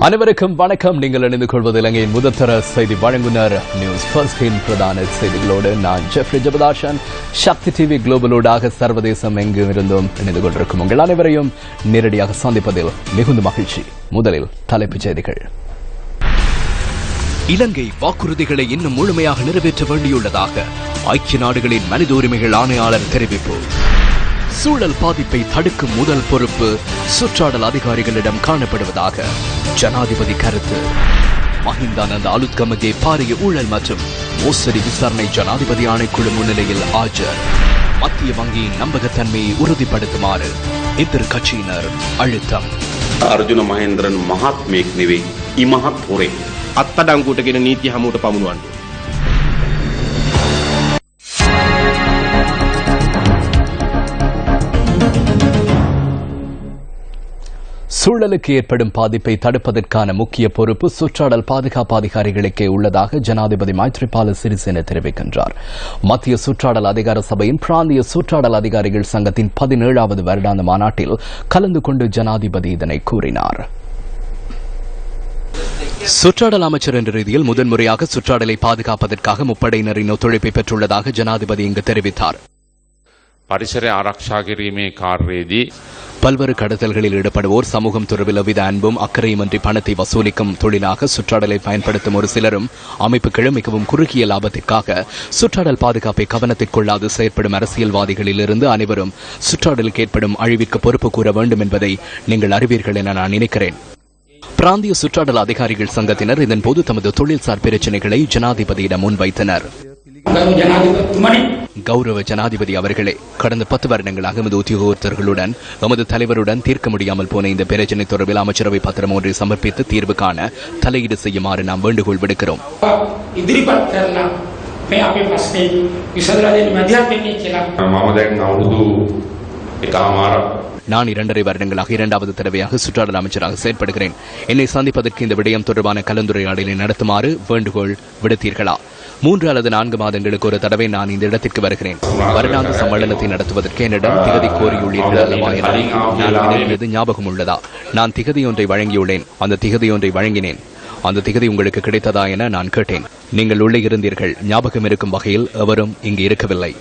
அனைவருக்கும் வணக்கம். நீங்கள் இணைந்து கொள்வது இலங்கையின் முதற்தர செய்தி வழங்குனர் நியூஸ் ஃபர்ஸ்டின் பிரதான செய்திகளோடு நான் ஜெஃப்ரி ஜெபதாசன். சக்தி டிவி குளோபலோடாக சர்வதேசம் எங்கும் இருந்தும் இணைந்து கொண்டிருக்கும் உங்கள் அனைவரையும் நேரடியாக சந்திப்பதில் மிகுந்த மகிழ்ச்சி. முதலில் தலைப்புச் செய்திகள். இலங்கை வாக்குறுதிகளை இன்னும் முழுமையாக நிறைவேற்ற வேண்டியுள்ளதாக ஐக்கிய நாடுகளின் மனித உரிமைகள் ஆணையாளர் தெரிவிப்பு. சூழல் பாதிப்பை தடுக்கும் முதல் பொறுப்பு சுற்றாடல் அதிகாரிகளிடம் காணப்படுவதாக ஜனாதிபதி கருத்து. மஹிந்தானந்த அலுத்கமகே பாரிய ஊழல் மற்றும் மோசடி விசாரணை ஜனாதிபதி ஆணைக்குழு முன்னிலையில் ஆஜர். மத்திய வங்கியின் நம்பகத்தன்மையை உறுதிப்படுத்துமாறு எதிர்க்கட்சியினர் அழுத்தம். අර්ජුන මහේන්ද්‍රන් මහත්මයෙක් නෙවෙයි ඉමහත් හොරෙක්. අත්තඩංගුවට ගෙන නීති හමුවට පමුණුවන්න. சூழலுக்கு ஏற்படும் பாதிப்பை தடுப்பதற்கான முக்கிய பொறுப்பு சுற்றாடல் பாதுகாப்பு அதிகாரிகளுக்கே உள்ளதாக ஜனாதிபதி மைத்ரிபால சிறிசேன தெரிவிக்கின்றார். மத்திய சுற்றாடல் அதிகார சபையின் பிராந்திய சுற்றாடல் அதிகாரிகள் சங்கத்தின் 17வது வருடாந்த மாநாட்டில் கலந்து கொண்டு ஜனாதிபதி இதனை கூறினார். சுற்றாடல் அமைச்சர் என்ற ரீதியில் முதன்முறையாக சுற்றாடலை பாதுகாப்பதற்காக முப்படையினரின் ஒத்துழைப்பை பெற்றுள்ளதாக ஜனாதிபதி இங்கு தெரிவித்தார். பரிசரை ஆரக்ஷா கிரீமே கார்ரேதி பல்வேறு கடத்தல்களில் ஈடுபடுவோர் சமூகம் தொடர்பில் எவ்வித அன்பும் அக்கறையுமின்றி பணத்தை வசூலிக்கும் தொழிலாக சுற்றாடலை பயன்படுத்தும் ஒரு சிலரும் அமைப்புகளும் மிகவும் குறுகிய லாபத்திற்காக சுற்றாடல் பாதுகாப்பை கவனத்திற்கொள்ளாது செயற்படும் அரசியல்வாதிகளிலிருந்து அனைவரும் சுற்றாடலுக்கு ஏற்படும் அழிவிற்கு பொறுப்பு கூற வேண்டும் என்பதை நீங்கள் அறிவீர்கள் என நான் நினைக்கிறேன். பிராந்திய சுற்றாடல் அதிகாரிகள் சங்கத்தினர் இதன்போது தமது தொழில்சார் பிரச்சினைகளை ஜனாதிபதியிடம் முன்வைத்தனர். கௌரவ ஜனாதிபதி அவர்களே, கடந்த 10 வருடங்களாக எமது உத்தியோகத்தர்களுடன் எமது தலைவருடன் தீர்க்க முடியாமல் போன இந்த பிரச்சினை தொடர்பில் அமைச்சரவை பத்திரம் ஒன்றை சமர்ப்பித்து தீர்வு காண தலையீடு செய்யுமாறு நாம் வேண்டுகோள் விடுக்கிறோம். நான் 2.5 வருடங்களாக 2வது தடவையாக சுற்றாடல் அமைச்சராக செயற்படுகிறேன். என்னை சந்திப்பதற்கு இந்த விடயம் தொடர்பான கலந்துரையாடலை நடத்துமாறு வேண்டுகோள் விடுத்தீர்களா? 3 அல்லது 4 மாதங்களுக்கு ஒரு தடவை நான் இந்த இடத்திற்கு வருகிறேன். வருடாந்த சம்மேளனத்தை நடத்துவதற்கு என்னிடம் திகதி கோரியுள்ளீர்கள் அல்லவா என நான் வினவியது ஞாபகம் உள்ளதா? நான் திகதி ஒன்றை வழங்கியுள்ளேன். அந்த திகதி ஒன்றை வழங்கினேன். அந்த திகதி உங்களுக்கு கிடைத்ததா என நான் கேட்டேன். நீங்கள் உள்ளே இருந்தீர்கள். ஞாபகம் இருக்கும் வகையில் எவரும் இங்கு இருக்கவில்லை.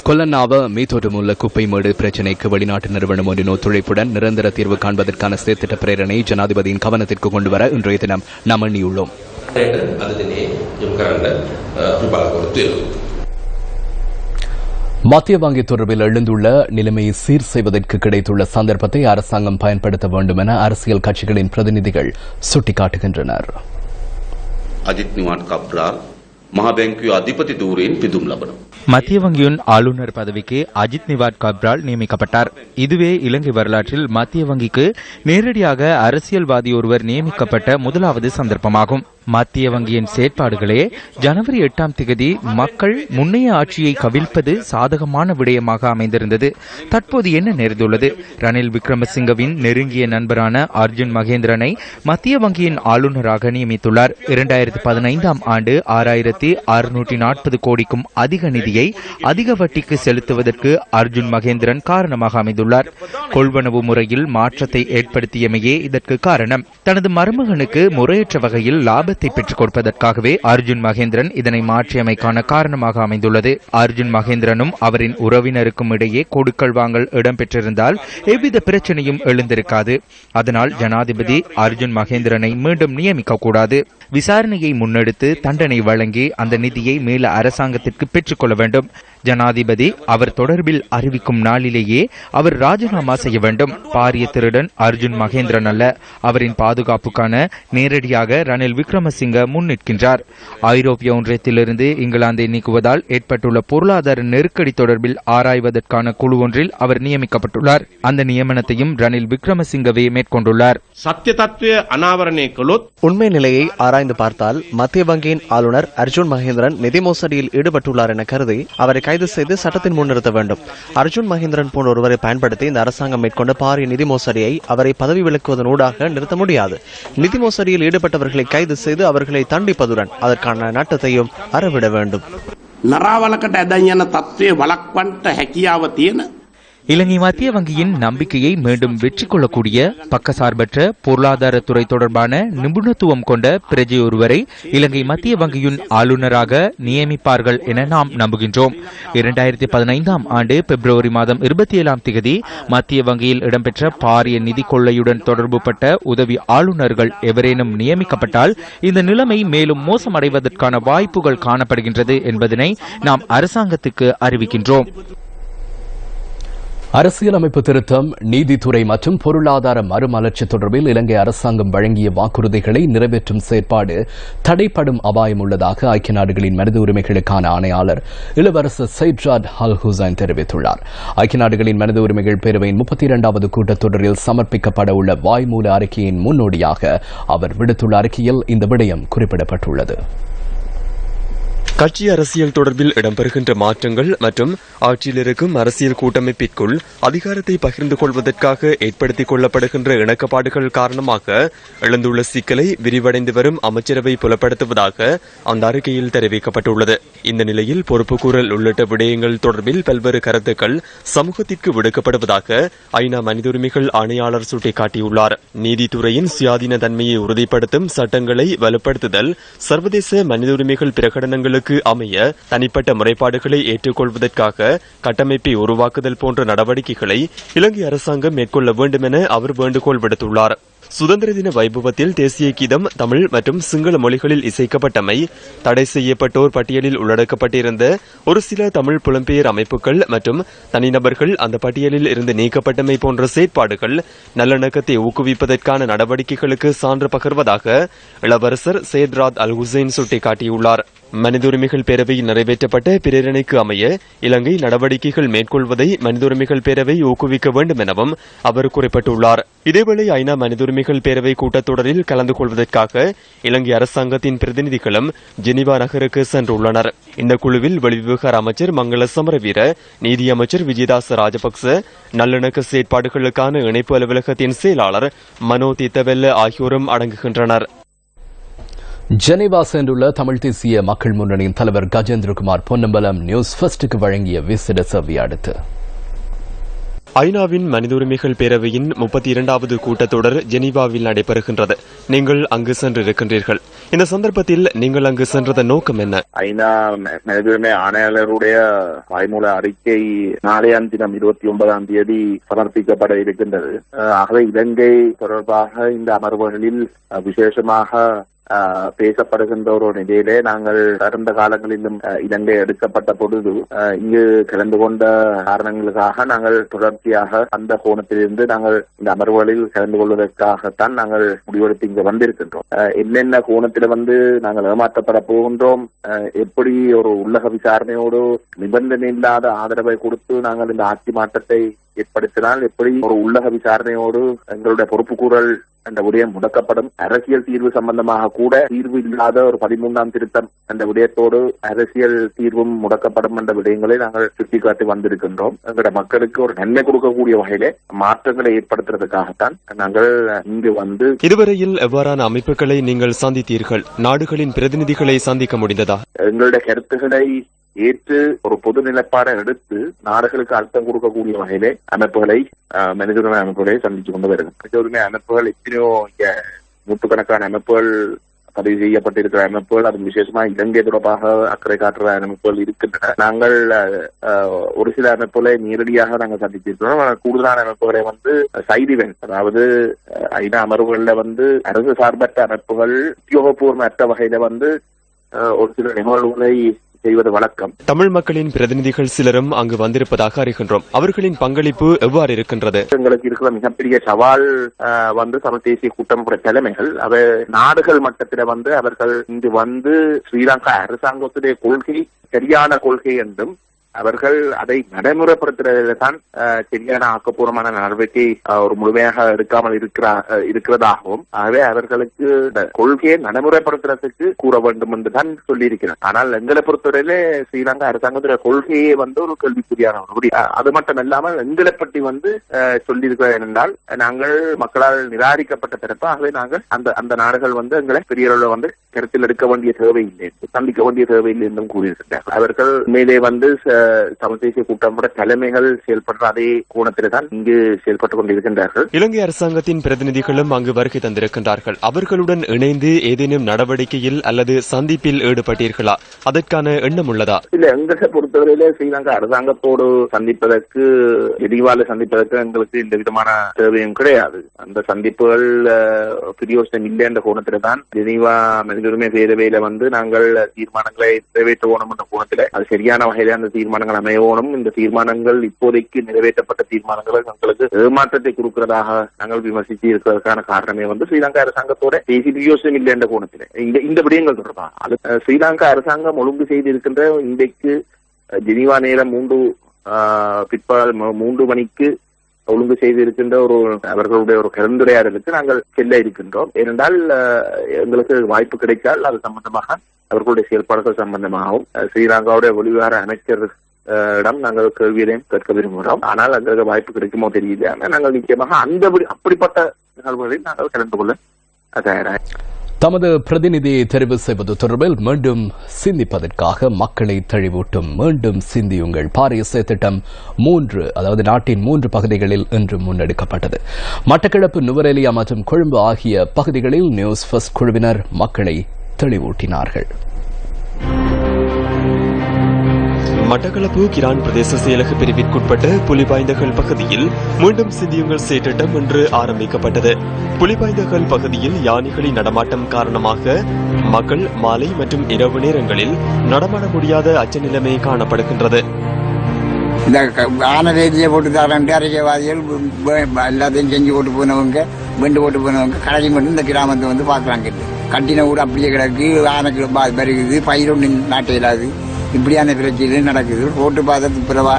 கொல்லன்னாவ மீத்தோட்டமுள்ள குப்பை மேடு பிரச்சினைக்கு வெளிநாட்டு நிறுவனம் ஒன்றின் ஒத்துழைப்புடன் நிரந்தர தீர்வு காண்பதற்கான செயற்திட்ட பிரேரணை ஜனாதிபதியின் கவனத்திற்கு கொண்டுவர இன்றைய தினம் நாம் எண்ணியுள்ளோம். மத்திய வங்கி தொடர்பில் எழுந்துள்ள நிலைமையை சீர் செய்வதற்கு கிடைத்துள்ள சந்தர்ப்பத்தை அரசாங்கம் பயன்படுத்த வேண்டும் என அரசியல் கட்சிகளின் பிரதிநிதிகள் சுட்டிக்காட்டுகின்றனர். අජිත් නිවාඩ් කප්රාල් මහ බැංකුවේ අධිපති ධූරයෙන් පිදුම් ලබනවා. மத்திய வங்கியின் ஆளுநர் பதவிக்கு அஜித் நிவாட் கப்ரால் நியமிக்கப்பட்டார். இதுவே இலங்கை வரலாற்றில் மத்திய வங்கிக்கு நேரடியாக அரசியல்வாதி ஒருவர் நியமிக்கப்பட்ட முதலாவது சந்தர்ப்பமாகும். மத்திய வங்கியின் செயற்பாடுகளே ஜனவரி 8ஆம் தேதி மக்கள் முன்னைய ஆட்சியை கவிழ்ப்பது சாதகமான விடயமாக அமைந்திருந்தது. தற்போது என்ன நேர்ந்துள்ளது? ரணில் விக்ரமசிங்கவின் நெருங்கிய நண்பரான அர்ஜுன் மகேந்திரனை மத்திய வங்கியின் ஆளுநராக நியமித்துள்ளார். 2015ஆம் ஆண்டு 6640 கோடிக்கும் அதிக நிதியை அதிக வட்டிக்கு செலுத்துவதற்கு அர்ஜுன் மகேந்திரன் காரணமாக அமைந்துள்ளார். கொள்வனவு முறையில் மாற்றத்தை ஏற்படுத்தியமையே இதற்கு காரணம். தனது மருமகனுக்கு முறையற்ற வகையில் லாப பெற்றுக் கொடுப்பதற்காகவே அர்ஜுன் மகேந்திரன் இதனை மாற்றியமைக்கான காரணமாக அமைந்துள்ளது. அர்ஜுன் மகேந்திரனும் அவரின் உறவினருக்கும் இடையே கொடுக்கல் வாங்கல் இடம்பெற்றிருந்தால் எவ்வித பிரச்சனையும் எழுந்திருக்காது. அதனால் ஜனாதிபதி அர்ஜுன் மகேந்திரனை மீண்டும் நியமிக்க கூடாது. விசாரணையை முன்னெடுத்து தண்டனை வழங்கி அந்த நிதியை மேல அரசாங்கத்திற்கு பெற்றுக்கொள்ள வேண்டும். ஜனாதிபதி அவர் தொடர்பில் அறிவிக்கும் நாளிலேயே அவர் ராஜினாமா செய்ய வேண்டும். பாரிய திருடன் அர்ஜுன் மகேந்திரன் அல்ல. அவரின் பாதுகாப்புக்கான நேரடியாக ரணில் விக்ரமசிங்க முன்னிற்கின்றார். ஐரோப்பிய ஒன்றியத்திலிருந்து இங்கிலாந்தை நீக்குவதால் ஏற்பட்டுள்ள பொருளாதார நெருக்கடி தொடர்பில் ஆராய்வதற்கான குழு ஒன்றில் அவர் நியமிக்கப்பட்டுள்ளார். அந்த நியமனத்தையும் ரணில் விக்ரமசிங்கவே மேற்கொண்டுள்ளார். சத்திய தத்துவ அனாவரணை கொலோத் உண்மை நிலையை ஆராய்ந்து பார்த்தால் மத்திய வங்கியின் ஆளுநர் அர்ஜுன் மகேந்திரன் நிதி மோசடியில் ஈடுபட்டுள்ளார் என கருதி அவரை கைது செய்து சட்டத்தின் முன் நிறுத்த வேண்டும். அர்ஜுன் மகேந்திரன் போன்ற ஒருவரை பயன்படுத்தி இந்த அரசாங்கம் மேற்கொண்ட பாரிய நிதி மோசடியை அவரை பதவி விலக்குவதனூடாக நிறுத்த முடியாது. நிதி மோசடியில் ஈடுபட்டவர்களை கைது செய்து அவர்களை தண்டிப்பதுடன் அதற்கான நாட்டத்தையும் அறவிட வேண்டும். නරාවලකට ඇදන් යන තත්ත්වය වළක්වන්නට හැකියාව තියෙන இலங்கை மத்திய வங்கியின் நம்பிக்கையை மீண்டும் வெற்றி கொள்ளக்கூடிய பக்கசார்பற்ற பொருளாதாரத்துறை தொடர்பான நிபுணத்துவம் கொண்ட பிரஜை ஒருவரை இலங்கை மத்திய வங்கியின் ஆளுநராக நியமிப்பார்கள் என நாம் நம்புகின்றோம். 2015 ஆண்டு பிப்ரவரி மாதம் 27 மத்திய வங்கியில் இடம்பெற்ற பாரிய நிதி கொள்ளையுடன் தொடர்புபட்ட உதவி ஆளுநர்கள் எவரேனும் நியமிக்கப்பட்டால் இந்த நிலைமை மேலும் மோசமடைவதற்கான வாய்ப்புகள் காணப்படுகின்றது என்பதனை நாம் அரசாங்கத்துக்கு அறிவிக்கின்றோம். அரசியலமைப்பு திருத்தம், நீதித்துறை மற்றும் பொருளாதார மறுமலர்ச்சி தொடர்பில் இலங்கை அரசாங்கம் வழங்கிய வாக்குறுதிகளை நிறைவேற்றும் செயற்பாடு தடைப்படும் அபாயம் உள்ளதாக ஐக்கிய நாடுகளின் மனித உரிமைகளுக்கான ஆணையாளர் இளவரசர் சைட்ராட் அல் ஹுசைன் தெரிவித்துள்ளார். ஐக்கிய நாடுகளின் மனித உரிமைகள் பேரவையின் 32வது கூட்டத்தொடரில் சமர்ப்பிக்கப்பட உள்ள வாய்மூல அறிக்கையின் முன்னோடியாக அவர் விடுத்துள்ள அறிக்கையில் இந்த விடயம் குறிப்பிடப்பட்டுள்ளது. கட்சி அரசியல் தொடர்பில் இடம்பெறுகின்ற மாற்றங்கள் மற்றும் ஆட்சியில் இருக்கும் அரசியல் கூட்டமைப்பிற்குள் அதிகாரத்தை பகிர்ந்து கொள்வதற்காக ஏற்படுத்திக் கொள்ளப்படுகின்ற இணக்கப்பாடுகள் காரணமாக எழுந்துள்ள சிக்கலை விரிவடைந்து வரும் அமைச்சரவை புலப்படுத்துவதாக அந்த அறிக்கையில் தெரிவிக்கப்பட்டுள்ளது. இந்த நிலையில் பொறுப்புக்கூறல் உள்ளிட்ட விடயங்கள் தொடர்பில் பல்வேறு கருத்துக்கள் சமூகத்திற்கு விடுக்கப்படுவதாக ஐநா மனித உரிமைகள் ஆணையாளர் சுட்டிக்காட்டியுள்ளார். நீதித்துறையின் சுயாதீன தன்மையை உறுதிப்படுத்தும் சட்டங்களை வலுப்படுத்துதல், சர்வதேச மனித உரிமைகள் பிரகடனங்களுக்கு அமைய தனிப்பட்ட முறைப்பாடுகளை ஏற்றுக்கொள்வதற்காக கட்டமைப்பை உருவாக்குதல் போன்ற நடவடிக்கைகளை இலங்கை அரசாங்கம் மேற்கொள்ள வேண்டும் என அவர் வேண்டுகோள் விடுத்துள்ளார். சுதந்திர தின வைபவத்தில் தேசிய கீதம் தமிழ் மற்றும் சிங்கள மொழிகளில் இசைக்கப்பட்டமை, தடை செய்யப்பட்டோர் பட்டியலில் உள்ளடக்கப்பட்டிருந்த ஒரு சில தமிழ் புலம்பெயர் அமைப்புகள் மற்றும் தனிநபர்கள் அந்த பட்டியலில் இருந்து நீக்கப்பட்டமை போன்ற செயற்பாடுகள் நல்லிணக்கத்தை ஊக்குவிப்பதற்கான நடவடிக்கைகளுக்கு சான்று பகர்வதாக இளவரசர் சையத் அல் ஹுசைன் சுட்டிக்காட்டியுள்ளார். மனித உரிமைகள் பேரவையில் நிறைவேற்றப்பட்ட பிரேரணைக்கு அமைய இலங்கை நடவடிக்கைகள் மேற்கொள்வதை மனித உரிமைகள் பேரவை ஊக்குவிக்க வேண்டும் எனவும் அவர் குறிப்பிட்டுள்ளார். இதேவேளை ஐநா மனித உரிமைகள் பேரவை கூட்டத்தொடரில் கலந்து கொள்வதற்காக இலங்கை அரசாங்கத்தின் பிரதிநிதிகளும் ஜெனீவா நகருக்கு சென்றுள்ளனர். இந்த குழுவில் வெளிவிவகார அமைச்சர் மங்கள சமரவீர, நீதி அமைச்சர் விஜயதாச ராஜபக்ச, நல்லிணக்க செயற்பாடுகளுக்கான இணைப்பு அலுவலகத்தின் செயலாளர் மனோ தித்தவெல்ல ஆகியோரும் அடங்குகின்றனர். ஜெனீவா சென்றுள்ள தமிழ் தேசிய மக்கள் முன்னணியின் தலைவர் கஜேந்திரகுமார் பொன்னம்பலம் நியூஸ் ஃபர்ஸ்டுக்கு வழங்கிய விசேட சேவை அடுத்து ஐநாவின் மனித உரிமைகள் பேரவையின் 32வது கூட்டத்தொடர் ஜெனீவாவில் நடைபெறுகின்றது. நீங்கள் அங்கு சென்றிருக்கின்றீர்கள். இந்த சந்தர்ப்பத்தில் நீங்கள் அங்கு சென்றதன் நோக்கம் என்ன? ஐநா மனித உரிமை ஆணையாளருடைய வாய்மூல அறிக்கை நாளைய தினம் 29ஆம் தேதி சமர்ப்பிக்கப்பட இருக்கின்றது. ஆகவே இலங்கை தொடர்பாக இந்த அமர்வுகளில் விசேஷமாக பேசப்படுகின்ற ஒரு நிலையிலே நாங்கள் கடந்த காலங்களிலும் இலங்கை எடுக்கப்பட்ட பொழுது இங்கு கலந்து கொண்ட காரணங்களுக்காக நாங்கள் தொடர்ச்சியாக அந்த கோணத்திலிருந்து நாங்கள் இந்த அமர்வுகளில் கலந்து கொள்வதற்காகத்தான் நாங்கள் முடிவெடுத்து இங்கு வந்திருக்கின்றோம். என்னென்ன கோணத்தில் நாங்கள் ஏமாற்றப்பட போகின்றோம், எப்படி ஒரு உள்ளக விசாரணையோடு நிபந்தனை இல்லாத ஆதரவை கொடுத்து நாங்கள் இந்த ஆட்சி மாற்றத்தை ஏற்படுத்தினால் எப்படி ஒரு உள்ளக விசாரணையோடு எங்களுடைய பொறுப்புக்கூறல் என்ற விடயம் முடக்கப்படும், அரசியல் தீர்வு சம்பந்தமாக கூட தீர்வு இல்லாத ஒரு 13ஆம் திருத்தம் என்ற விடயத்தோடு அரசியல் தீர்வும் முடக்கப்படும் என்ற விடயங்களை நாங்கள் சுட்டிக்காட்டி வந்திருக்கின்றோம். எங்களுடைய மக்களுக்கு ஒரு நன்மை கொடுக்கக்கூடிய வகையிலே மாற்றங்களை ஏற்படுத்துறதுக்காகத்தான் நாங்கள் இங்கு வந்து. இதுவரையில் எவ்வாறான அமைப்புகளை நீங்கள் சந்தித்தீர்கள்? நாடுகளின் பிரதிநிதிகளை சந்திக்க முடிந்ததா? எங்களுடைய கருத்துக்களை ஏற்று ஒரு பொது நிலைப்பாடை எடுத்து நாடுகளுக்கு அர்த்தம் கொடுக்கக்கூடிய வகையிலே அமைப்புகளை மனித உரிமை அமைப்புகளை சந்திச்சு கொண்டு வருகிறது. மனித உரிமை அமைப்புகள் எத்தனையோ நூற்றுக்கணக்கான அமைப்புகள் பதிவு செய்யப்பட்டிருக்கிற அமைப்புகள், அது விசேஷமா இலங்கை தொடர்பாக அக்கறை காட்டுற அமைப்புகள் இருக்கின்றன. நாங்கள் ஒரு சில அமைப்புகளை நேரடியாக நாங்கள் சந்திச்சிருக்கிறோம். கூடுதலான அமைப்புகளை சைடு இவென்ட், அதாவது ஐநா அமர்வுகள்ல அரசு சார்பற்ற அமைப்புகள் உத்தியோகபூர்வமற்ற வகையில ஒரு சில நிகழ்வுகளை செய்வது வழக்கம். தமிழ் மக்களின் பிரதிநிதிகள் சிலரும் அங்கு வந்திருப்பதாக அறிகின்றோம். அவர்களின் பங்களிப்பு எவ்வாறு இருக்கின்றது? எங்களுக்கு இருக்கிற மிகப்பெரிய சவால் தமிழ் தேசிய கூட்டமைப்புடைய தலைமைகள், அவை நாடுகள் மட்டத்தில் அவர்கள் இங்கு ஸ்ரீலங்கா அரசாங்கத்துடைய கொள்கை சரியான கொள்கை என்றும் அவர்கள் அதை நடைமுறைப்படுத்துறதுல தான் சரியான ஆக்கப்பூர்வமான நடவடிக்கை ஒரு முழுமையாக எடுக்காமல் இருக்கிறதாகவும், ஆகவே அவர்களுக்கு கொள்கையை நடைமுறைப்படுத்துறதுக்கு கூற வேண்டும் என்று தான் சொல்லியிருக்கிறார். ஆனால் எங்களை பொறுத்தவரையிலே ஸ்ரீலங்கா அரசாங்கத்துடைய கொள்கையே ஒரு கேள்விக்குறியான ஒரு. அது மட்டும் இல்லாமல் எங்களை பற்றி சொல்லியிருக்கிறார் என்றால், நாங்கள் மக்களால் நிராகரிக்கப்பட்ட தரப்பு, ஆகவே நாங்கள் அந்த நாடுகள் எங்களை பெரிய அளவில் கருத்தில் எடுக்க வேண்டிய தேவையில்லை, சந்திக்க வேண்டிய தேவையில்லை என்றும் கூறியிருக்கிறார். அவர்கள் மேலே தமிழ் தேசிய கூட்டமைப்போட தலைமைகள் செயல்படுற அதே கோணத்தில் தான் இங்கு செயல்பட்டுக் கொண்டிருக்கின்றார்கள். இலங்கை அரசாங்கத்தின் பிரதிநிதிகளும் அங்கு வருகை தந்திருக்கின்றார்கள். அவர்களுடன் இணைந்து ஏதேனும் நடவடிக்கையில் அல்லது சந்திப்பில் ஈடுபட்டீர்களா? அதற்கான எண்ணம் உள்ளதா? இல்ல, எங்களை பொறுத்தவரையில ஸ்ரீலங்கா அரசாங்கத்தோடு சந்திப்பதற்கு, ஜெனீவால சந்திப்பதற்கு எங்களுக்கு எந்த விதமான தேவையும் கிடையாது. அந்த சந்திப்புகள் பிரயோசனம் இல்லை என்ற கோணத்தில் தான் ஜெனீவா மனித பேரவையில நாங்கள் தீர்மானங்களை நிறைவேற்றணும் என்ற கோணத்தில் அது சரியான வகையில அந்த தீர்மானங்கள் அமையணும். இந்த தீர்மானங்கள் இப்போதைக்கு நிறைவேற்றப்பட்ட தீர்மானங்கள் எங்களுக்கு ஏமாற்றத்தை கொடுக்கிறதாக நாங்கள் விமர்சித்து இருக்கிறதுக்கான காரணமே ஸ்ரீலங்கா அரசாங்கத்தோட பேசி பிரயோசனம் இல்லை என்ற கோணத்தில் இந்த விடயங்கள் தொடர்பாக அது ஸ்ரீலங்கா அரசாங்கம் ஒழுங்கு செய்திருக்கின்ற இன்றைக்கு ஜெனீவா நேரம் 3 மணிக்கு ஒழுங்கு செய்திருக்கின்ற அவர்களுடைய கலந்துரையாடலுக்கு நாங்கள் செல்ல இருக்கின்றோம். ஏனென்றால் எங்களுக்கு வாய்ப்பு கிடைத்தால் அது சம்பந்தமாக அவர்களுடைய செயல்பாடுகள் சம்பந்தமாகவும் ஸ்ரீலங்காவுடைய வெளிவிவகார அமைச்சரிடம் நாங்கள் கேள்வியையும் கேட்க விரும்புகிறோம். ஆனால் எங்களுக்கு வாய்ப்பு கிடைக்குமோ தெரியல. ஆனால் நாங்கள் நிச்சயமாக அப்படிப்பட்ட நிகழ்வுகளில் நாங்கள் கலந்து கொள்ள தயாராக. தமது பிரதிநிதியை தெரிவு செய்வது தொடர்பில் மீண்டும் சிந்திப்பதற்காக மக்களை தழிவூட்டும் மீண்டும் சிந்தியுங்கள் பாரிய திட்டம் 3, அதாவது நாட்டின் 3 பகுதிகளில் இன்று முன்னெடுக்கப்பட்டது. மட்டக்களப்பு, நுவரெலியா மற்றும் கொழும்பு ஆகிய பகுதிகளில் நியூஸ் ஃபர்ஸ்ட் குழுவினர் மக்களை தெளிவூட்டினார்கள். மட்டக்களப்பு கிரான் பிரதேச செயலக பிரிவிற்குட்பட்ட புலிபாய்ந்தகல் பகுதியில் மீண்டும் சிந்தியுங்கள் செயற்திட்டம் இன்று ஆரம்பிக்கப்பட்டது. புலிபாய்ந்தகல் பகுதியில் யானைகளின் நடமாட்டம் காரணமாக மக்கள் மாலை மற்றும் இரவு நேரங்களில் நடமாட முடியாத அச்ச நிலைமை காணப்படுகின்றது. இந்த ஆனரேதியை போட்டு தரேன் அரசியல்வாதிகள் எல்லாத்தையும் செஞ்சு போட்டு போனவங்க, வெண்டு போட்டு போனவங்க கடையும் மட்டும் இந்த கிராமத்தை பார்க்கறாங்க. கட்டின கூட அப்படியே கிடக்கு, ஆனைக்கு வருகுது, பயிரொன்று நாட்டை இல்லாது, இப்படியான பிரச்சனைகள் நடக்குது. ரோட்டு பாதத்து பிறவா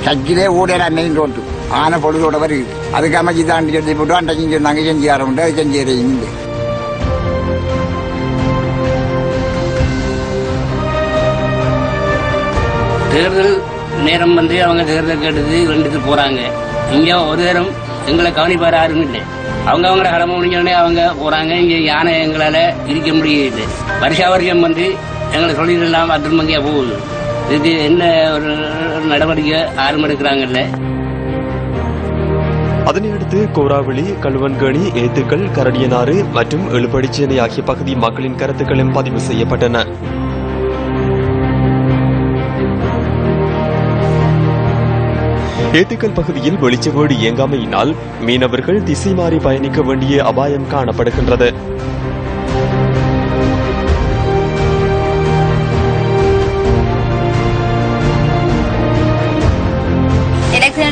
சக்கிலே ஓடலாம் மெயின் ரோட்டு ஆனை பொழுதோட வருது. அதுக்கு அமைச்சு தாண்டி சொல்லி போட்டு அன்றைக்கு சொன்னாங்க செஞ்சு ஆரம்பிட்டு அது செஞ்சு இறையுங்க. தேர்தல் நேரம் அவங்க தேர்தல் கேட்டது 2 போறாங்க. இங்க ஒரு நேரம் எங்களை கவனிப்பாரு யாரும் இல்லை. அவங்களோட கடமை முடிஞ்சோடனே அவங்க போறாங்க. இங்க யானை எங்களால இருக்க முடியல. வருஷம் எங்களை சொல்லிடலாம் அதிர்மங்கியா போகுது. இது என்ன ஒரு நடவடிக்கை யாரும் எடுக்கிறாங்கல்ல. அதனையடுத்து கோராவளி, கழுவன்கேணி, ஏத்துக்கள், கரடியனாறு மற்றும் எழுபடிச்சேனை ஆகிய பகுதி மக்களின் கருத்துக்களும் பதிவு செய்யப்பட்டன. ஏத்துக்கல் பகுதியில் வெளிச்சவோடு இயங்காமையினால் மீனவர்கள் திசை மாறி பயணிக்க வேண்டிய அபாயம் காணப்படுகின்றது.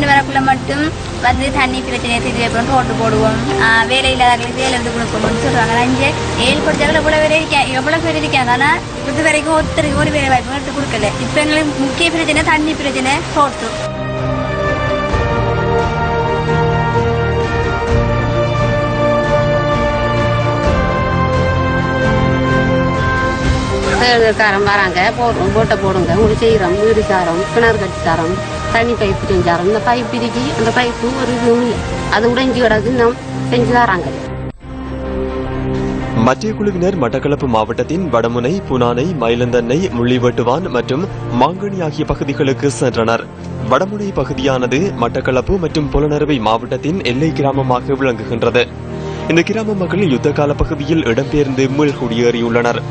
வரக்குள்ள மட்டும் தண்ணி பிரச்சனையை தீர்வு ரோட்டு போடுவோம், வேலை இல்லாதவர்களுக்கு வேலை எடுத்து கொடுப்போம்னு சொல்றாங்க. அங்கே 7 படிச்சாலும் எவ்வளவு பேர் இருக்காங்க. ஆனா இது வரைக்கும் ஒருத்தருக்கு ஒரு வேலை வாய்ப்பு எடுத்து கொடுக்கல. இப்ப எங்களுக்கு முக்கிய பிரச்சனை தண்ணி பிரச்சனை, ரோட்டு. தேர்தல்காரன் வராங்க, போட்டை போடுங்க, உங்களுக்கு செய்யறோம், வீடு சாரம், கிணறு கட்டி சாரம், தண்ணி பைப்பு செஞ்சாரோம். இந்த பைப் இருக்கு, அந்த பைப்பு ஒரு இதுவும் இல்லை, அது உடைஞ்சு கிடக்கு, நாம் செஞ்சு தராங்க. மத்திய குழுவினர் மட்டக்களப்பு மாவட்டத்தின் வடமுனை, புனானை, மயிலந்தன்னை, முள்ளிவட்டுவான் மற்றும் மாங்கனி ஆகிய பகுதிகளுக்கு சென்றனர். வடமுனை பகுதியானது மட்டக்களப்பு மற்றும் புலனறுவை மாவட்டத்தின் எல்லை கிராமமாக விளங்குகின்றது. இந்த கிராம மக்கள் யுத்த கால பகுதியில் இடம்பெயர்ந்து மீள்குடியேறியுள்ளனர்.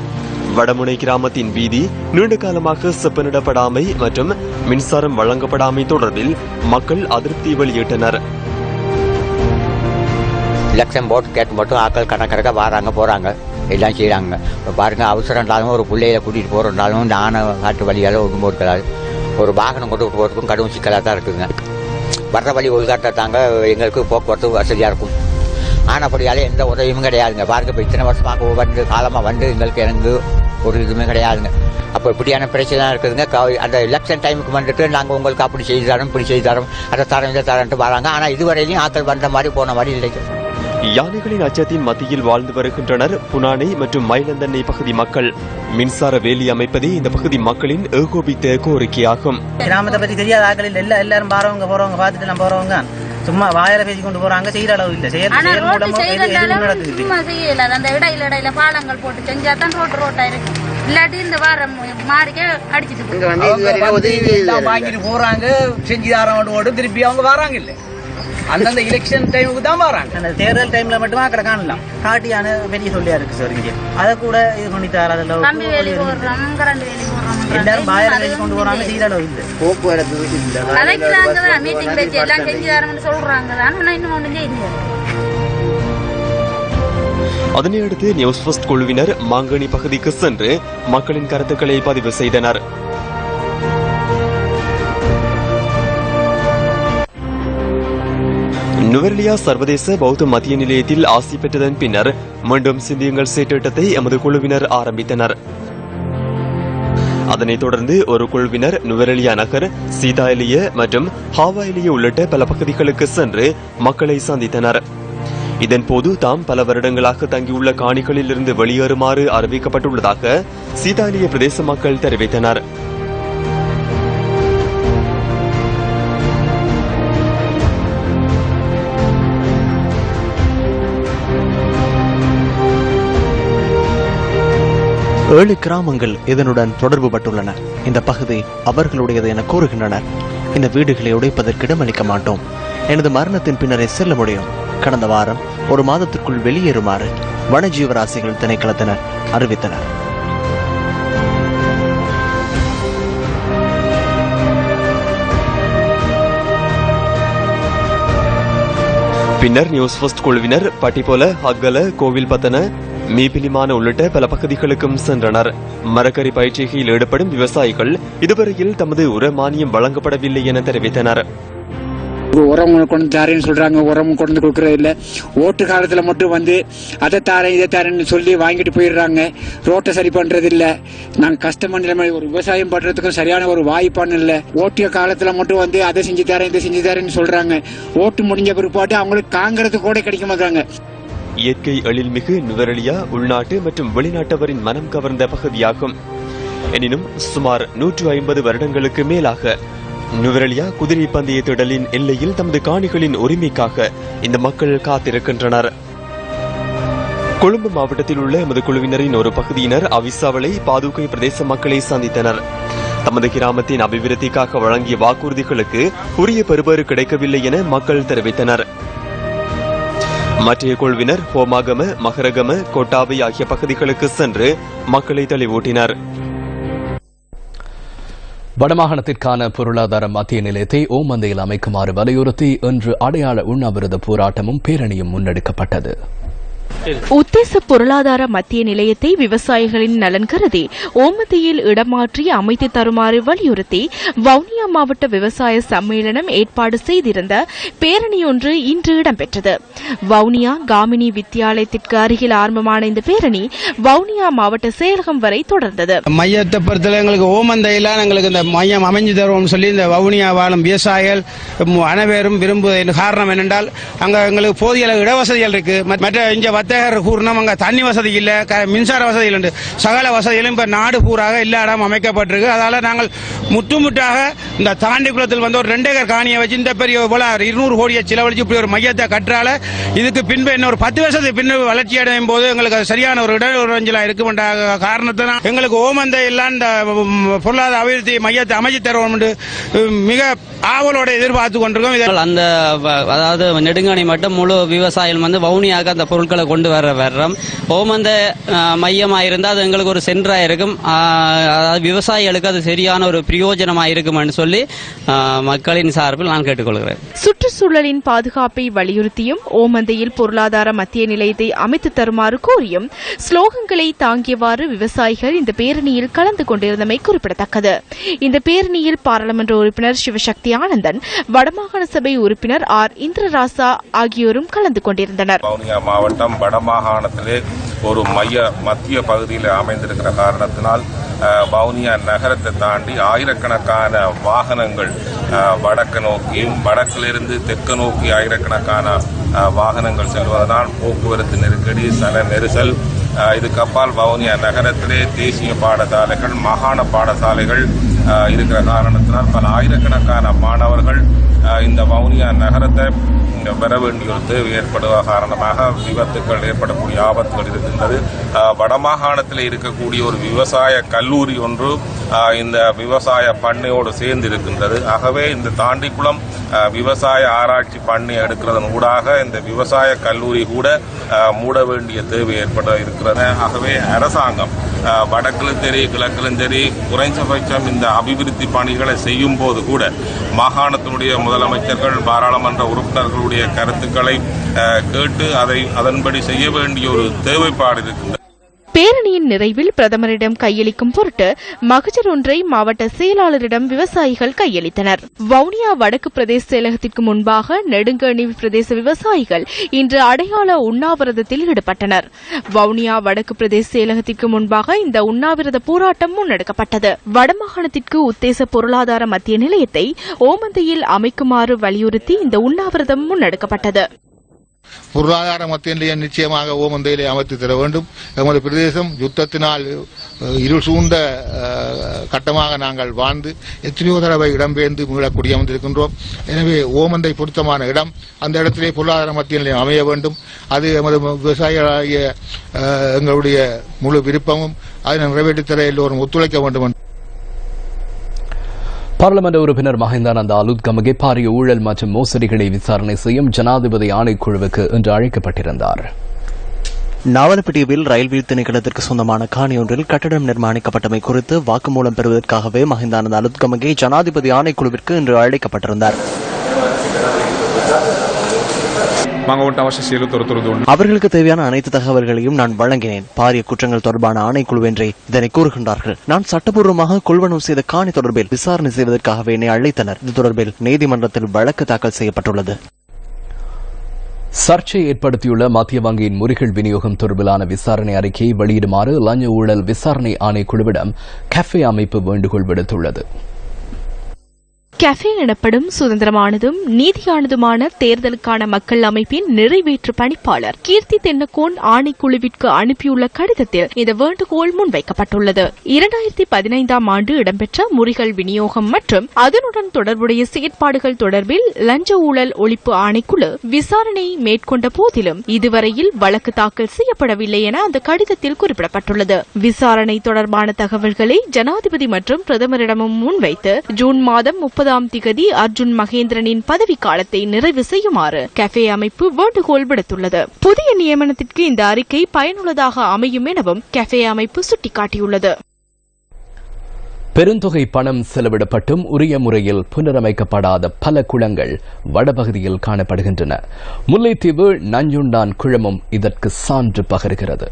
வடமுனை கிராமத்தின் வீதி நீண்ட காலமாக செப்பனிடப்படாமை மற்றும் மின்சாரம் வழங்கப்படாமை தொடர்பில் மக்கள் அதிருப்தி வெளியிட்டனர். எலெக்ஷன் போட்டு கேட்டு மட்டும் ஆக்கள் கணக்கணக்க வராங்க போறாங்க, எல்லாம் செய்யறாங்க. பாருங்க, அவசரம் இருந்தாலும் ஒரு பிள்ளையில கூட்டிட்டு போறோம்னாலும் நான காட்டு வழியால ஒன்றும் போட்டுக்கிறாரு. ஒரு வாகனம் கொண்டு போறதுக்கும் கடும் சிக்கலாக தான் இருக்குங்க. வர்ற வழி ஒழுங்காட்டாங்க, எங்களுக்கு போக்குவரத்து வசதியா இருக்கும். ஆனப்படியாலே எந்த உதவியும் கிடையாதுங்க. பாருங்க, இப்போ இத்தனை வருஷமாக வந்து காலமாக வந்து எங்களுக்கு எனக்கு ஒரு இதுவுமே கிடையாதுங்க. அப்போ இப்படியான பிரச்சனை இருக்குதுங்க. அந்த எலெக்ஷன் டைமுக்கு வந்துட்டு நாங்கள் உங்களுக்கு அப்படி செய்து தரோம், இப்படி செய்து தரோம், அதை தரம் இதை தரன்ட்டு வராங்க. ஆனால் இதுவரையிலையும் ஆக்கள் வந்த மாதிரி போன மாதிரி இல்லை. யானைகளின் அச்சத்தின் மத்தியில் வாழ்ந்து வருகின்றனர் புனானை மற்றும் மயிலந்தண்ணை பகுதி மக்கள். மின்சார வேலி அமைப்பதே இந்த பகுதி மக்களின் ஏகோபித்த கோரிக்கையாகும். கிராமத்தை பற்றி தெரியாத ஆக்கள் இல்லை, எல்லாரும் போறவங்க பார்த்துட்டு நம்ம போறவங்க சும்மா வாயில பேசி கொண்டு போறாங்க, செய்யற அளவு இல்ல. அந்த இடையில பாலங்கள் போட்டு செஞ்சா தான் ரோட்டா இருக்கு. இல்லாட்டி இந்த வாரம் மாறிக்க அடிச்சுட்டு வாங்கிட்டு போறாங்க, செஞ்சு தாரம் திருப்பி அவங்க வராங்க இல்ல. அந்தந்த எலெக்ஷன் டைமுக்கு தான் வராங்க. அந்த தேர்தல் டைம்ல மட்டும் அக்கறை காணலாம். காட்டியான பெரிய சொல்லியா இருக்கு சார். இங்க அதை கூட இது பண்ணிட்டாரு. எல்லாரும் பாயில பேசி கொண்டு போறாங்க, செய்யற அளவு இல்ல. போக்குவரத்து இல்ல, மீட்டிங் பேச்சு எல்லாம் செஞ்சு தரணும்னு சொல்றாங்க தான், இன்னும் ஒன்றும் செய்யல. அதனையடுத்து நியூஸ் ஃபர்ஸ்ட் குழுவினர் மாங்கனி பகுதிக்கு சென்று மக்களின் கருத்துக்களை பதிவு செய்தனர். நுவரெலியா சர்வதேச பௌத்த மத்திய நிலையத்தில் ஆசி பெற்றதன் பின்னர் மீண்டும் சிந்தியுங்கள் திட்டத்தை எமது குழுவினர் ஆரம்பித்தனர். அதனைத் தொடர்ந்து ஒரு குழுவினர் நுவரெலியா நகர், சீதாயிலிய மற்றும் ஹாவாயிலிய உள்ளிட்ட பல பகுதிகளுக்கு சென்று மக்களை சந்தித்தனர். இதன்போது தாம் பல வருடங்களாக தங்கியுள்ள காணிகளில் இருந்து வெளியேறுமாறு அறிவிக்கப்பட்டுள்ளதாக சீதாயிலிய பிரதேச மக்கள் தெரிவித்தனர். ஏழு கிராமங்கள் இதனுடன் தொடர்பு பட்டுள்ளன. இந்த பகுதி அவர்களுடையது என கூறுகின்றனர். இந்த வீடுகளை உடைப்பதற்கு இடமளிக்க மாட்டோம். எனது மரணத்தின் பின்னரே செல்ல முடியும். கடந்த வாரம் ஒரு மாதத்திற்குள் வெளியேறுமாறு வனஜீவராசிகள் திணைக்களத்தினர் அறிவித்தனர். பின்னர் நியூஸ் ஃபர்ஸ்ட் குழுவினர் பட்டிபோல, அக்கல, கோவில் பத்தன, மீபிலிமான உள்ளிட்ட பல பகுதிகளுக்கும் சென்றனர். மரக்கறி பயிற்சிகையில் ஈடுபடும் விவசாயிகள் இதுவரையில் தமது உர மானியம் வழங்கப்படவில்லை என தெரிவித்தனர். உரம் கொண்டு தாரேன்னு சொல்றாங்க, உரம் கொண்டு கொடுக்கறது இல்ல. ஓட்டு காலத்துல மட்டும் அதை தாரேன் இதை தாரேன்னு சொல்லி வாங்கிட்டு போயிடுறாங்க. ரோட்டை சரி பண்றது இல்ல. நாங்க கஷ்டமான நிலைமை, ஒரு விவசாயம் பண்றதுக்கும் சரியான ஒரு வாய்ப்பான இல்ல. ஓட்டிய காலத்துல மட்டும் அதை செஞ்சு தரேன் இதை செஞ்சு தரேன்னு சொல்றாங்க. ஓட்டு முடிஞ்ச பிற்பாட்டு அவங்களுக்கு காங்கிறது கூட கிடைக்க மாட்டாங்க. இயற்கை எழில்மிகு நுவரெலியா உள்நாட்டு மற்றும் வெளிநாட்டவரின் மனம் கவர்ந்த பகுதியாகும். எனினும் சுமார் 150 வருடங்களுக்கு மேலாக நுவரெலியா குதிரை பந்தய திடலின் எல்லையில் தமது காணிகளின் உரிமைக்காக இந்த மக்கள் காத்திருக்கின்றனர். கொழும்பு மாவட்டத்தில் உள்ள எமது குழுவினரின் ஒரு பகுதியினர் அவிசாவளை பாதுகை பிரதேச மக்களை சந்தித்தனர். தமது கிராமத்தின் அபிவிருத்திக்காக வழங்கிய வாக்குறுதிகளுக்கு உரிய பெறுபேறு கிடைக்கவில்லை என மக்கள் தெரிவித்தனர். மற்றைய குழுவினர் ஹோமாகம, மகரகம, கோட்டாவை ஆகிய பகுதிகளுக்கு சென்று மக்களை தெளிவூட்டினர். வடமாகாணத்திற்கான பொருளாதார மத்திய நிலையத்தை ஓமந்தையில் அமைக்குமாறு வலியுறுத்தி இன்று அடையாள உண்ணாவிரத போராட்டமும் பேரணியும் முன்னெடுக்கப்பட்டது. உத்தேச பொருளாதார மத்திய நிலையத்தை விவசாயிகளின் நலன் கருதி ஓமந்தையில் இடமாற்றி அமைத்து தருமாறு வலியுறுத்தி வவுனியா மாவட்ட விவசாய சம்மேளனம் ஏற்பாடு செய்திருந்த பேரணியொன்று இன்று இடம்பெற்றது. வவுனியா காமினி வித்தியாலயத்திற்கு அருகில் ஆரம்பமான இந்த பேரணி வவுனியா மாவட்ட செயலகம் வரை தொடர்ந்தது. மையத்தை பொறுத்தல எங்களுக்கு ஓமந்தையில எங்களுக்கு இந்த மையம் அமைஞ்சு தருவோம் சொல்லி இந்த வவுனியா வாழும் விவசாயிகள் அனைவரும் விரும்புவதற்கு காரணம் என்னென்றால் அங்க எங்களுக்கு போதிய இடவசதிகள் இருக்கு. மற்ற இங்க வர்த்தகர் கூறினோம் அங்க தண்ணி வசதி இல்ல, மின்சார வசதிகள் உண்டு, சகல வசதிகளும் இப்ப நாடு பூராக எல்லா இடம் அமைக்கப்பட்டிருக்கு. அதனால நாங்கள் முற்றுமுட்டாக இந்த தாண்டிக்குளத்தில் ஒரு 2 ஏக்கர் காணியை வச்சு இந்த பெரிய 200 கோடியை செலவழிச்சு இப்படி ஒரு மையத்தை கற்றால இதுக்கு பின்பு என்ன ஒரு 10 வருஷத்துக்கு பின்பு வளர்ச்சி அடையும் போது எங்களுக்கு அது சரியான ஒரு இடஒரஞ்சலா இருக்கும் என்ற காரணத்தினால் எங்களுக்கு ஓமந்தை எல்லாம் இந்த பொருளாதார அபிவிருத்தி மையத்தை அமைச்சு தருவோம் என்று மிக ஆவலோட எதிர்பார்த்து கொண்டிருக்கோம். அந்த அதாவது நெடுங்காணி மட்டும் முழு விவசாயிகள் வவுனியாக அந்த பொருட்களை கொண்டு வர்றோம். ஓமந்த மையமா இருந்தால் அது எங்களுக்கு ஒரு சென்டரா இருக்கும். அதாவது விவசாயிகளுக்கு அது சரியான ஒரு பிரயோஜனமா இருக்கும்னு சொல்லி மக்களின் சார்பில் நான் கேட்டுக்கொள்கிறேன். சுற்றுச்சூழலின் பாதுகாப்பை வலியுறுத்தியும் ஓமந்தையில் பொருளாதார மத்திய நிலையத்தை அமைத்து தருமாறு கோரியும் ஸ்லோகங்களை தாங்கியவாறு விவசாயிகள் இந்த பேரணியில் கலந்து கொண்டிருந்தமை குறிப்பிடத்தக்கது. இந்த பேரணியில் பாராளுமன்ற உறுப்பினர் சிவசக்தி ஆனந்தன், வடமாகாண சபை உறுப்பினர் ஆர் இந்திரராசா ஆகியோரும் கலந்து கொண்டிருந்தனர். வவுனியா மாவட்டம் வடமாகாணத்திலே ஒரு மத்திய பகுதியில் அமைந்திருக்கிற காரணத்தினால் வவுனியா நகரத்தை தாண்டி ஆயிரக்கணக்கான வாகனங்கள் வடக்கு நோக்கியும் வடக்கிலிருந்து தெற்கு நோக்கி ஆயிரக்கணக்கான வாகனங்கள் செல்வதனால் போக்குவரத்து நெருக்கடி, சன நெரிசல். இதுக்கு அப்பால் வவுனியா நகரத்திலே தேசிய பாடசாலைகள், மாகாண பாடசாலைகள் இருக்கிற காரணத்தினால் பல ஆயிரக்கணக்கான மாணவர்கள் இந்த வவுனியா நகரத்தை பெற வேண்டிய ஒரு தேவை ஏற்படுவ காரணமாக விபத்துக்கள் ஏற்படக்கூடிய ஆபத்துகள் இருக்கின்றது. வடமாகாணத்தில் இருக்கக்கூடிய ஒரு விவசாய கல்லூரி ஒன்று இந்த விவசாய பண்ணையோடு சேர்ந்து இருக்கின்றது. ஆகவே இந்த தாண்டிக்குளம் விவசாய ஆராய்ச்சி பண்ணை எடுக்கிறதன் ஊடாக இந்த விவசாய கல்லூரி கூட மூட வேண்டிய தேவை ஏற்பட இருக்கிறது. ஆகவே அரசாங்கம் வடக்கிலும் சரி கிழக்கிலும் சரி குறைந்தபட்சம் இந்த அபிவிருத்தி பணிகளை செய்யும் போது கூட மாகாணத்தினுடைய முதலமைச்சர்கள், பாராளுமன்ற உறுப்பினர்களுடைய கருத்துக்களை கேட்டு அதன்படி செய்ய வேண்டிய ஒரு தேவைப்பாடு இருக்கின்றது. பேரணியின் நிறைவில் பிரதமரிடம் கையளிக்கும் பொருட்டு மகஜர் ஒன்றை மாவட்ட செயலாளரிடம் விவசாயிகள் கையளித்தனர். வவுனியா வடக்கு பிரதேச செயலகத்திற்கு முன்பாக நெடுங்கணி பிரதேச விவசாயிகள் இன்று அடையாள உண்ணாவிரதத்தில் ஈடுபட்டனர். வவுனியா வடக்கு பிரதேச செயலகத்திற்கு முன்பாக இந்த உண்ணாவிரத போராட்டம் முன்னெடுக்கப்பட்டது. வடமாகாணத்திற்கு உத்தேச பொருளாதார மத்திய நிலையத்தை ஓமந்தையில் அமைக்குமாறு வலியுறுத்தி இந்த உண்ணாவிரதம் முன்னெடுக்கப்பட்டது. பொருளாதார மத்திய நிலையம் நிச்சயமாக ஓமந்தையிலே அமைத்து தர வேண்டும். எமது பிரதேசம் யுத்தத்தினால் இருள் சூழ்ந்த கட்டமாக நாங்கள் வாழ்ந்து எத்தனையோ தடவை இடம்பெயர்ந்து மீளக்கூடிய அமர்ந்திருக்கின்றோம். எனவே ஓமந்தை பொருத்தமான இடம், அந்த இடத்திலே பொருளாதார மத்திய நிலையம் அமைய வேண்டும். அது எமது விவசாயிகளாகிய எங்களுடைய முழு விருப்பமும். அதனை நிறைவேற்றித்தர எல்லோரும் ஒத்துழைக்க வேண்டும். பாராளுமன்ற உறுப்பினர் மஹிந்தானந்த அலுத்கமகே பாரிய ஊழல் மற்றும் மோசடிகளை விசாரணை செய்யும் ஜனாதிபதி ஆணைக்குழுவுக்கு இன்று அழைக்கப்பட்டிருந்தார். நாவலப்பிட்டியில் ரயில்வே திணைக்களத்திற்கு சொந்தமான காணி ஒன்றில் கட்டடம் நிர்மாணிக்கப்பட்டமை குறித்து வாக்குமூலம் பெறுவதற்காகவே மஹிந்தானந்த அலுத்கமகே ஜனாதிபதி ஆணைக்குழுவிற்கு இன்று அழைக்கப்பட்டிருந்தார். அவர்களுக்கு தேவையான அனைத்து தகவல்களையும் நான் வழங்கினேன். பாரிய குற்றங்கள் தொடர்பான ஆணைக்குழு என்றே இதனை கூறுகின்றார்கள். நான் சட்டப்பூர்வமாக கொள்வனவு செய்த காணி தொடர்பில் விசாரணை செய்வதற்காகவே என்னை அழைத்தனர். இது தொடர்பில் நீதிமன்றத்தில் வழக்கு தாக்கல் செய்யப்பட்டுள்ளது. சர்ச்சை ஏற்படுத்தியுள்ள மத்திய வங்கியின் முறிகள் விநியோகம் தொடர்பிலான விசாரணை அறிக்கையை வெளியிடுமாறு லஞ்ச ஊழல் விசாரணை ஆணைக்குழுவிடம் கஃபே அமைப்பு வேண்டுகோள் விடுத்துள்ளது. கஃபே எனப்படும் சுதந்திரமானதும் நீதியானதுமான தேர்தலுக்கான மக்கள் அமைப்பின் நிறைவேற்று பணிப்பாளர் கீர்த்தி தென்னக்கோன் ஆணைக்குழுவிற்கு அனுப்பியுள்ள கடிதத்தில் இந்த வேண்டுகோள் முன்வைக்கப்பட்டுள்ளது. 2015 ஆண்டு இடம்பெற்ற முறிகள் விநியோகம் மற்றும் அதனுடன் தொடர்புடைய செயற்பாடுகள் தொடர்பில் லஞ்ச ஊழல் ஒழிப்பு ஆணைக்குழு விசாரணை மேற்கொண்ட போதிலும் இதுவரையில் வழக்கு தாக்கல் செய்யப்படவில்லை என அந்த கடிதத்தில் குறிப்பிடப்பட்டுள்ளது. விசாரணை தொடர்பான தகவல்களை ஜனாதிபதி மற்றும் பிரதமரிடமும் முன்வைத்து ஜூன் மாதம் 30 அர்ஜுன் மகேந்திரனின் பதவிக்காலத்தை நிறைவு செய்யுமாறு கஃபே அமைப்பு வேண்டுகோள் விடுத்துள்ளது. புதிய நியமனத்திற்கு இந்த அறிக்கை பயனுள்ளதாக அமையும் எனவும் கஃபே அமைப்பு சுட்டிக்காட்டியுள்ளது. பெருந்தொகை பணம் செலவிடப்பட்டும் உரிய முறையில் புனரமைக்கப்படாத பல குளங்கள் வடபகுதியில் காணப்படுகின்றன. முல்லைத்தீவு நஞ்சுண்டான் குளமும் இதற்கு சான்று பகர்கிறது.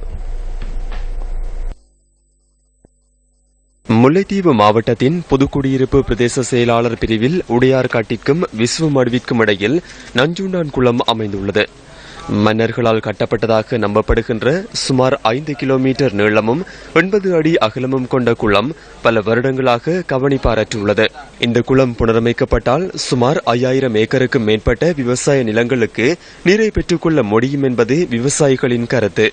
முல்லைத்தீவு மாவட்டத்தின் புதுக்குடியிருப்பு பிரதேச செயலாளர் பிரிவில் உடையார்காட்டிற்கும் விசுவமடுவிற்கும் இடையில் நஞ்சுண்டான் குளம் அமைந்துள்ளது. மன்னர்களால் கட்டப்பட்டதாக நம்பப்படுகின்ற சுமார் 5 கிலோமீட்டர் நீளமும் 9 அடி அகலமும் கொண்ட குளம் பல வருடங்களாக கவனிப்பாரற்றுள்ளது. இந்த குளம் புனரமைக்கப்பட்டால் சுமார் 5000 ஏக்கருக்கும் மேற்பட்ட விவசாய நிலங்களுக்கு நீரை பெற்றுக்கொள்ள முடியும் என்பது விவசாயிகளின் கருத்து.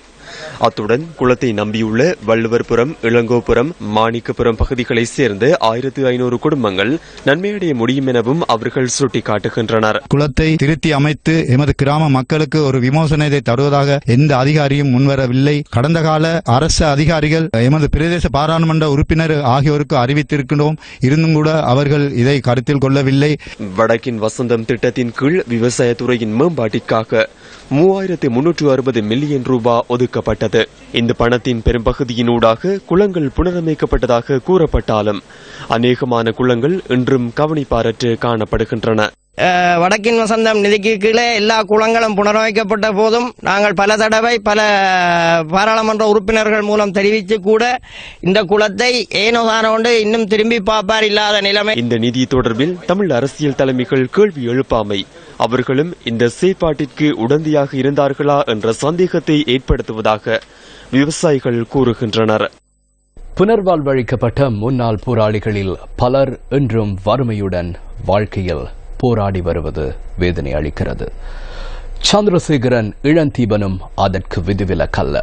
அத்துடன் குளத்தை நம்பியுள்ள வள்ளுவர்புரம், இளங்கோபுரம், மாணிக்கபுரம் பகுதிகளைச் சேர்ந்த 1500 குடும்பங்கள் நன்மையடைய முடியும் எனவும் அவர்கள் சுட்டிக்காட்டுகின்றனர். குளத்தை திருத்தி அமைத்து எமது கிராம மக்களுக்கு ஒரு விமோசனத்தை தருவதாக எந்த அதிகாரியும் முன்வரவில்லை. கடந்த கால அரசு அதிகாரிகள் எமது பிரதேச பாராளுமன்ற உறுப்பினர் ஆகியோருக்கு அறிவித்திருக்கிறோம். இருந்தும் கூட அவர்கள் இதை கருத்தில் கொள்ளவில்லை. வடக்கின் வசந்தம் திட்டத்தின் கீழ் விவசாயத்துறையின் மேம்பாட்டிற்காக 3360 மில்லியன் ரூபாய் ஒதுக்கப்பட்டது. இந்த பணத்தின் பெரும்பகுதியினூடாக குளங்கள் புனரமைக்கப்பட்டதாக கூறப்பட்டாலும் அநேகமான குளங்கள் இன்றும் கவனிப்பாரற்று காணப்படுகின்றன. வடக்கின் வசந்தம் நிதிக்கு கீழே எல்லா குளங்களும் புனரமைக்கப்பட்ட போதும் நாங்கள் பல தடவை பல பாராளுமன்ற உறுப்பினர்கள் மூலம் தெரிவித்து கூட இந்த குளத்தை ஏனோதானோண்டு இன்னும் திரும்பி பார்ப்பார் இல்லாத நிலைமை. இந்த நிதி தொடர்பில் தமிழ் அரசியல் தலைமைகள் கேள்வி எழுப்பாமை அவர்களும் இந்த செயற்பாட்டிற்கு உடந்தையாக இருந்தார்களா என்ற சந்தேகத்தை ஏற்படுத்துவதாக விவசாயிகள் கூறுகின்றனர். புனர்வாழ்வளிக்கப்பட்ட முன்னாள் போராளிகளில் பலர் இன்றும் வறுமையுடன் வாழ்க்கையில் போராடி வருவது வேதனை அளிக்கிறது. சந்திரசேகரன் இளந்தீபனும் அதற்கு விதிவிலக்கல்ல.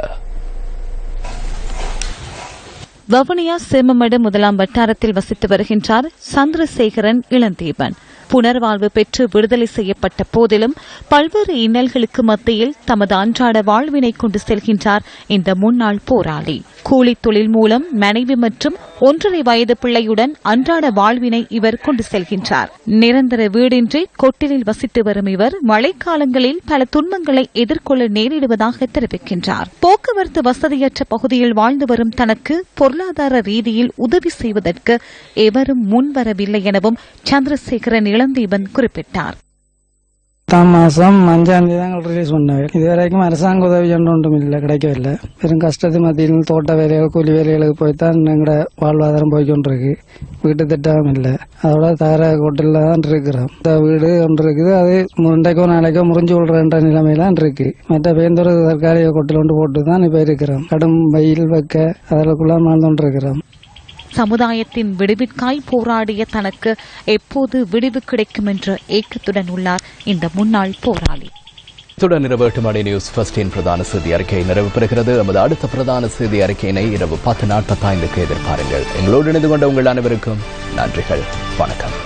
வவுனியா சேமமடு முதலாம் வட்டாரத்தில் வசித்து வருகின்றார் சந்திரசேகரன் இளந்தீபன். புனர்வாழ்வு பெற்று விடுதலை செய்யப்பட்ட போதிலும் பல்வேறு இன்னல்களுக்கு மத்தியில் தமது அன்றாட வாழ்வினை கொண்டு செல்கின்றார் இந்த முன்னாள் போராளி. கூலி தொழில் மூலம் மனைவி மற்றும் 1.5 வயது பிள்ளையுடன் அன்றாட வாழ்வினை இவர் கொண்டு செல்கின்றார். நிரந்தர வீடின்றி கொட்டிலில் வசித்து வரும் இவர் மழைக்காலங்களில் பல துன்பங்களை எதிர்கொள்ள நேரிடுவதாக தெரிவிக்கின்றார். போக்குவரத்து வசதியற்ற பகுதியில் வாழ்ந்து வரும் தனக்கு பொருளாதார ரீதியில் உதவி செய்வதற்கு எவரும் முன்வரவில்லை எனவும் சந்திரசேகரன் இளந்தீபன் குறிப்பிட்டார். மாசம் 5ஆம் தேதி தான் ரிலீஸ் பண்ணாங்க. இதுவரைக்கும் அரசாங்க உதவி ஒன்றும் இல்லை, கிடைக்கவில்லை. பெரும் கஷ்டத்து மத்தியில் தோட்ட வேலைகள் கூலி வேலைகளுக்கு போய்தான் எங்களோட வாழ்வாதாரம் போய்கொண்டிருக்கு. வீட்டு திட்டம் இல்லை, அதோட தகர கொட்டில தான் இருக்கிறோம். இந்த வீடு ஒன்று இருக்குது, அது இன்றைக்கோ நாளைக்கோ முறிஞ்சு கொள்றன்ற நிலைமையில இருக்கு. மற்ற பேந்தொரு தற்காலிக கொட்டில் ஒன்று போட்டு தான் இப்ப இருக்கிறோம். கடும் வெயில் வைக்க அதற்குள்ள வாழ்ந்து இருக்கிறோம். சமுதாயத்தின் விடுவிற்காய் போராடிய தனக்கு எப்போது விடுவு கிடைக்கும் என்ற ஏக்கத்துடன் உள்ளார் இந்த முன்னாள் போராளி. இத்துடன் இரவு 8 மணி நியூஸ் ஃபர்ஸ்டின் பிரதான செய்தி அறிக்கை நிறைவு பெறுகிறது. நமது அடுத்த பிரதான செய்தி அறிக்கையினை இரவு 10:45 எதிர்பாருங்கள். எங்களோடு இணைந்து கொண்ட உங்கள் அனைவருக்கும் நன்றிகள். வணக்கம்.